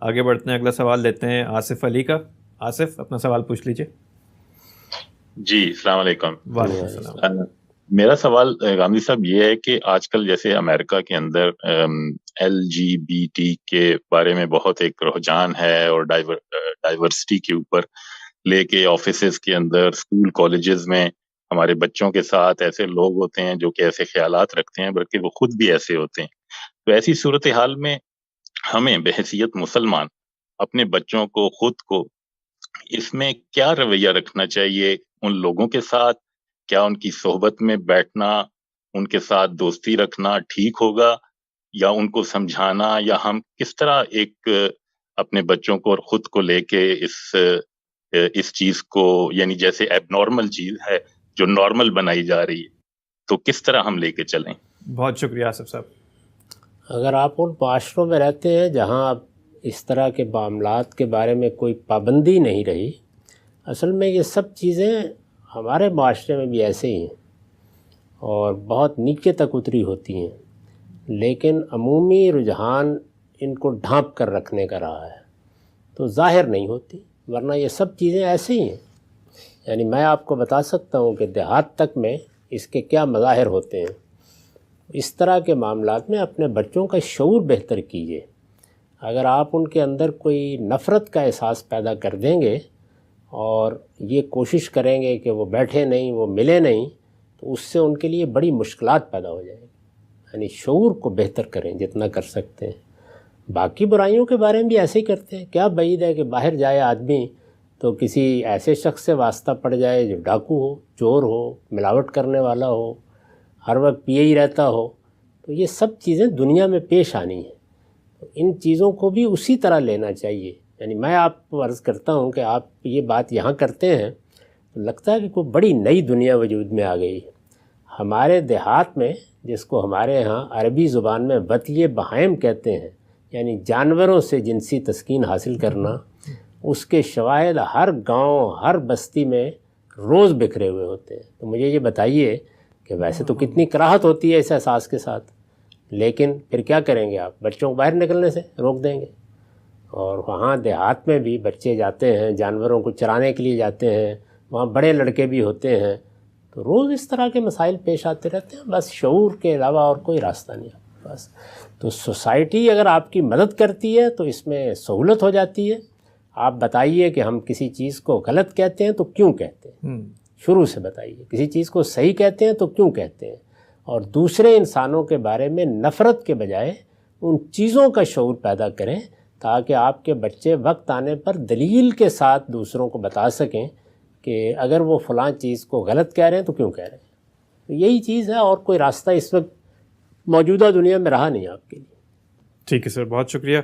آگے بڑھتے ہیں، اگلا سوال لیتے ہیں آصف علی کا. آصف اپنا سوال پوچھ لیجیے. جی السلام علیکم. وعلیکم السلام. میرا سوال غامدی صاحب یہ ہے کہ آج کل جیسے امریکہ کے اندر LGBT کے بارے میں بہت ایک رجحان ہے، اور ڈائیورسٹی کے اوپر لے کے آفیسز کے اندر، اسکول کالجز میں ہمارے بچوں کے ساتھ ایسے لوگ ہوتے ہیں جو کہ ایسے خیالات رکھتے ہیں، بلکہ وہ خود بھی ایسے ہوتے ہیں. تو ایسی صورتحال میں ہمیں بحیثیت مسلمان اپنے بچوں کو، خود کو، اس میں کیا رویہ رکھنا چاہیے ان لوگوں کے ساتھ؟ کیا ان کی صحبت میں بیٹھنا، ان کے ساتھ دوستی رکھنا ٹھیک ہوگا، یا ان کو سمجھانا، یا ہم کس طرح ایک اپنے بچوں کو اور خود کو لے کے اس چیز کو، یعنی جیسے ایب نارمل چیز ہے جو نارمل بنائی جا رہی ہے، تو کس طرح ہم لے کے چلیں؟ بہت شکریہ آصف صاحب. اگر آپ ان معاشروں میں رہتے ہیں جہاں اس طرح کے معاملات کے بارے میں کوئی پابندی نہیں رہی، اصل میں یہ سب چیزیں ہمارے معاشرے میں بھی ایسے ہی ہیں اور بہت نیچے تک اتری ہوتی ہیں، لیکن عمومی رجحان ان کو ڈھانپ کر رکھنے کا رہا ہے، تو ظاہر نہیں ہوتی، ورنہ یہ سب چیزیں ایسے ہی ہیں. یعنی میں آپ کو بتا سکتا ہوں کہ دیہات تک میں اس کے کیا مظاہر ہوتے ہیں. اس طرح کے معاملات میں اپنے بچوں کا شعور بہتر کیجیے. اگر آپ ان کے اندر کوئی نفرت کا احساس پیدا کر دیں گے اور یہ کوشش کریں گے کہ وہ بیٹھے نہیں، وہ ملے نہیں، تو اس سے ان کے لیے بڑی مشکلات پیدا ہو جائیں گی. یعنی شعور کو بہتر کریں جتنا کر سکتے ہیں. باقی برائیوں کے بارے میں بھی ایسے ہی کرتے ہیں. کیا بعید ہے کہ باہر جائے آدمی تو کسی ایسے شخص سے واسطہ پڑ جائے جو ڈاکو ہو، چور ہو، ملاوٹ کرنے والا ہو، ہر وقت پیے ہی رہتا ہو. تو یہ سب چیزیں دنیا میں پیش آنی ہیں. تو ان چیزوں کو بھی اسی طرح لینا چاہیے. یعنی میں آپ کو عرض کرتا ہوں کہ آپ یہ بات یہاں کرتے ہیں تو لگتا ہے کہ کوئی بڑی نئی دنیا وجود میں آ گئی. ہمارے دیہات میں، جس کو ہمارے ہاں عربی زبان میں وطی بہائم کہتے ہیں، یعنی جانوروں سے جنسی تسکین حاصل کرنا، اس کے شواہد ہر گاؤں، ہر بستی میں روز بکھرے ہوئے ہوتے ہیں. تو مجھے یہ بتائیے کہ ویسے تو کتنی کراہت ہوتی ہے اس احساس کے ساتھ، لیکن پھر کیا کریں گے؟ آپ بچوں کو باہر نکلنے سے روک دیں گے. اور وہاں دیہات میں بھی بچے جاتے ہیں، جانوروں کو چرانے کے لیے جاتے ہیں، وہاں بڑے لڑکے بھی ہوتے ہیں. تو روز اس طرح کے مسائل پیش آتے رہتے ہیں. بس شعور کے علاوہ اور کوئی راستہ نہیں ہے بس. تو سوسائٹی اگر آپ کی مدد کرتی ہے تو اس میں سہولت ہو جاتی ہے. آپ بتائیے کہ ہم کسی چیز کو غلط کہتے ہیں تو کیوں کہتے ہیں، شروع سے بتائیے. کسی چیز کو صحیح کہتے ہیں تو کیوں کہتے ہیں، اور دوسرے انسانوں کے بارے میں نفرت کے بجائے ان چیزوں کا شعور پیدا کریں تاکہ آپ کے بچے وقت آنے پر دلیل کے ساتھ دوسروں کو بتا سکیں کہ اگر وہ فلاں چیز کو غلط کہہ رہے ہیں تو کیوں کہہ رہے ہیں. تو یہی چیز ہے، اور کوئی راستہ اس وقت موجودہ دنیا میں رہا نہیں آپ کے لیے. ٹھیک ہے سر، بہت شکریہ.